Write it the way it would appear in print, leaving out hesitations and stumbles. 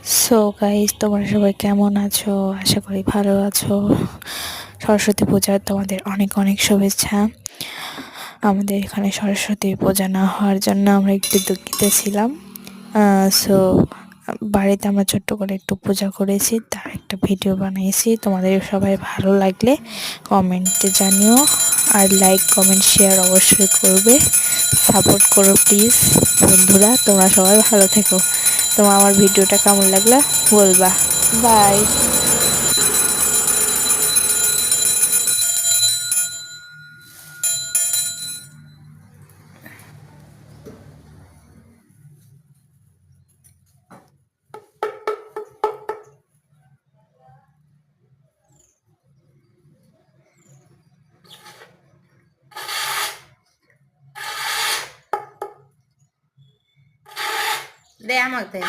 So guys, তোমরা সবাই কেমন আছো? আশা করি ভালো আছো। সরস্বতী পূজার তোমাদের অনেক অনেক শুভেচ্ছা। আমাদের এখানে সরস্বতী পূজা না হওয়ার জন্য আমরা একটু দুঃখিত ছিলাম। সো বাড়িতে আমরা ছোট্ট করে একটু পূজা করেছি, তার একটা ভিডিও বানিয়েছি। তোমাদের সবাই ভালো লাগলে কমেন্টে জানিও, আর লাইক কমেন্ট শেয়ার অবশ্যই করবে। সাপোর্ট করো প্লিজ বন্ধুরা। তোমরা সবাই ভালো থেকো। তোমার আমার ভিডিওটা কেমন লাগলো বলবা। বাই। দে আমাকে দে।